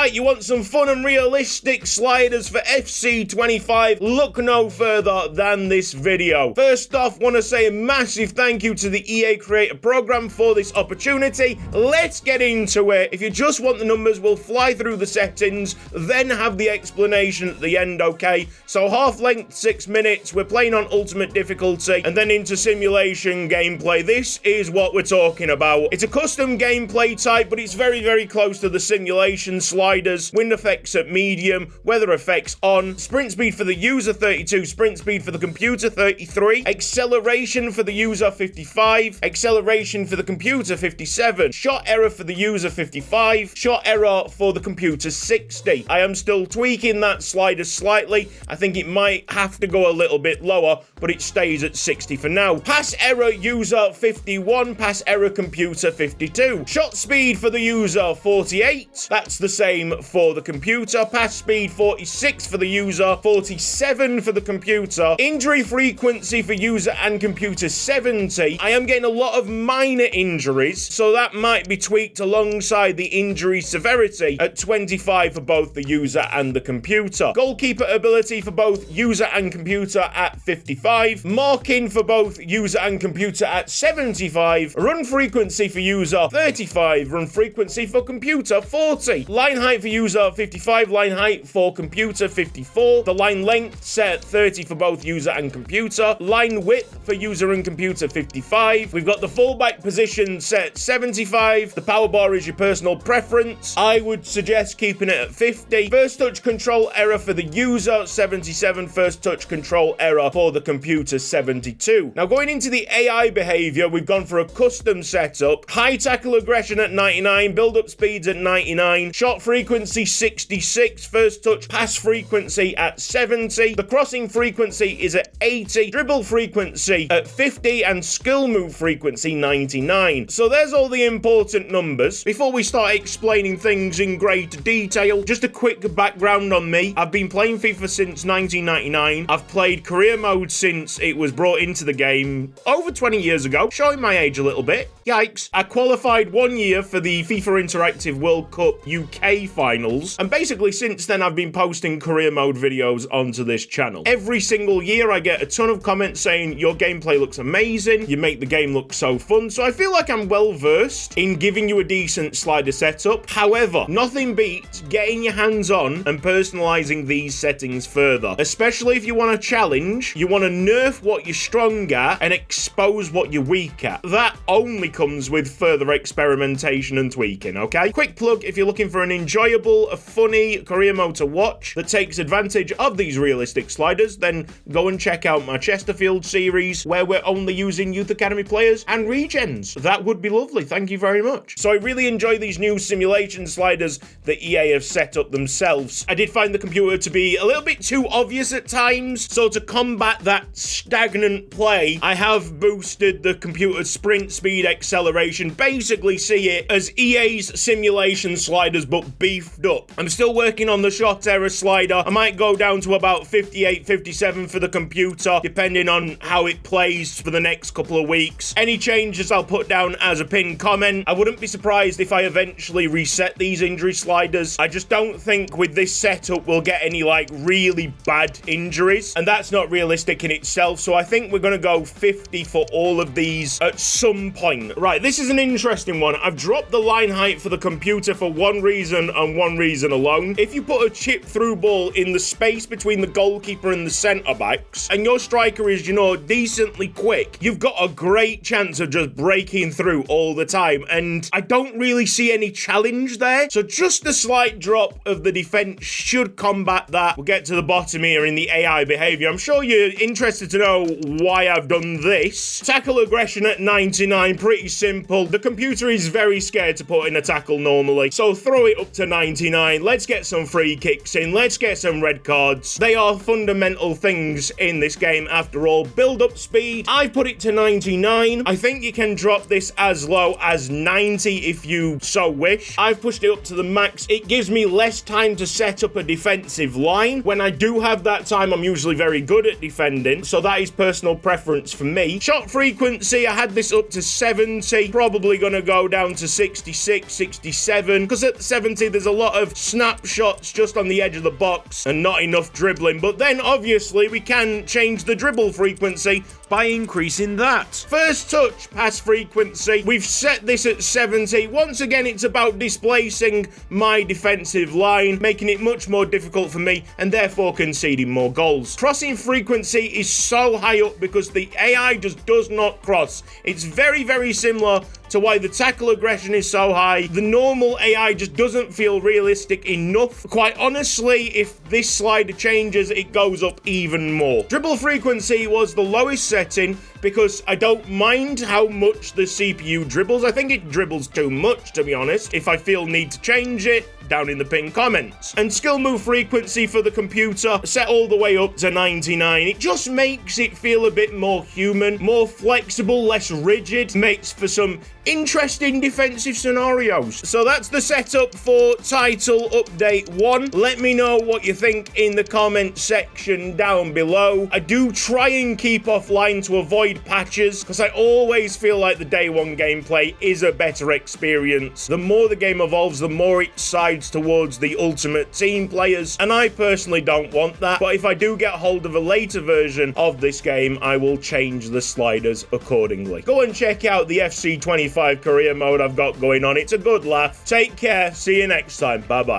Right, you want some fun and realistic sliders for FC25? Look no further than this video. First off, want to say a massive thank you to the EA Creator Program for this opportunity. Let's get into it. If you just want the numbers, we'll fly through the settings, then have the explanation at the end, okay? So half length, 6 minutes, we're playing on ultimate difficulty, and then into simulation gameplay. This is what we're talking about. It's a custom gameplay type, but it's very, very close to the simulation sliders. Wind effects at medium, weather effects on, sprint speed for the user 32, sprint speed for the computer 33, acceleration for the user 55, acceleration for the computer 57, shot error for the user 55, shot error for the computer 60. I am still tweaking that slider slightly. I think it might have to go a little bit lower, but it stays at 60 for now. Pass error user 51, pass error computer 52. Shot speed for the user 48. That's the same for the computer. Pass speed 46 for the user, 47 for the computer. Injury frequency for user and computer 70. I am getting a lot of minor injuries, so that might be tweaked alongside the injury severity at 25 for both the user and the computer. Goalkeeper ability for both user and computer at 55. Marking for both user and computer at 75. Run frequency for user 35. Run frequency for computer 40. Line height for user 55. Line height for computer 54. The line length set at 30 for both user and computer. Line width for user and computer 55. We've got the fullback position set at 75. The power bar is your personal preference. I would suggest keeping it at 50. First touch control error for the user 77. First touch control error for the computer 72. Now going into the AI behavior, we've gone for a custom setup. High tackle aggression at 99. Build up speeds at 99. Shot frequency 66. First touch pass frequency at 70. The crossing frequency is at 80. Dribble frequency at 50. And skill move frequency 99. So there's all the important numbers. Before we start explaining things in great detail, just a quick background on me. I've been playing FIFA since 1999. I've played career mode since it was brought into the game over 20 years ago, showing my age a little bit. Yikes. I qualified 1 year for the FIFA Interactive World Cup UK finals, and basically since then I've been posting career mode videos onto this channel. Every single year I get a ton of comments saying your gameplay looks amazing, you make the game look so fun, so I feel like I'm well versed in giving you a decent slider setup. However, nothing beats getting your hands on and personalizing these settings further, especially if you want to challenge, you want to nerf what you're strong at and expose what you're weak at. That only comes with further experimentation and tweaking, okay? Quick plug, if you're looking for an enjoyable, a funny career mode to watch that takes advantage of these realistic sliders, then go and check out my Chesterfield series where we're only using Youth Academy players and regens. That would be lovely, thank you very much. So I really enjoy these new simulation sliders that EA have set up themselves. I did find the computer to be a little bit too obvious at times, so to combat that stagnant play, I have boosted the computer's sprint speed acceleration. Basically see it as EA's simulation sliders but beefed up. I'm still working on the shot error slider. I might go down to about 58, 57 for the computer, depending on how it plays for the next couple of weeks. Any changes I'll put down as a pinned comment. I wouldn't be surprised if I eventually reset these injury sliders. I just don't think with this setup we'll get any like really bad injuries, and that's not realistic in itself, so I think we're gonna go 50 for all of these at some point. Right, this is an interesting one. I've dropped the line height for the computer for one reason and one reason alone. If you put a chip through ball in the space between the goalkeeper and the centre backs, and your striker is, you know, decently quick, you've got a great chance of just breaking through all the time, and I don't really see any challenge there, so just a slight drop of the defense should combat that. We'll get to the bottom here in the AI behavior. I'm sure you're interested to know why I've done this. Tackle aggression at 99, pretty simple. The computer is very scared to put in a tackle normally, so throw it up to 99. Let's get some free kicks in, let's get some red cards. They are fundamental things in this game after all. Build up speed, I've put it to 99. I think you can drop this as low as 90 if you so wish. I've pushed it up to the max. It gives me less time to set up a defensive line. When I do have that time, I'm usually very good at defending, so that is personal preference for me. Shot frequency, I had this up to 70, probably gonna go down to 66, 67, because at 70 there's a lot of snapshots just on the edge of the box and not enough dribbling. But then, obviously, we can change the dribble frequency by increasing that. First touch pass frequency, we've set this at 70. Once again, it's about displacing my defensive line, making it much more difficult for me and therefore conceding more goals. Crossing frequency is so high up because the AI just does not cross. It's very, very similar to why the tackle aggression is so high. The normal AI just doesn't feel realistic enough. Quite honestly, if this slider changes, it goes up even more. Dribble frequency was the lowest setting because I don't mind how much the CPU dribbles. I think it dribbles too much, to be honest. If I feel need to change it, down in the pinned comments. And skill move frequency for the computer set all the way up to 99. It just makes it feel a bit more human, more flexible, less rigid, makes for some interesting defensive scenarios. So that's the setup for Title Update 1. Let me know what you think in the comment section down below. I do try and keep offline to avoid patches because I always feel like the day one gameplay is a better experience. The more the game evolves, the more it sides towards the Ultimate Team players, and I personally don't want that. But if I do get hold of a later version of this game, I will change the sliders accordingly. Go and check out the FC 25 career mode I've got going on. It's a good laugh. Take care. See you next time. Bye bye.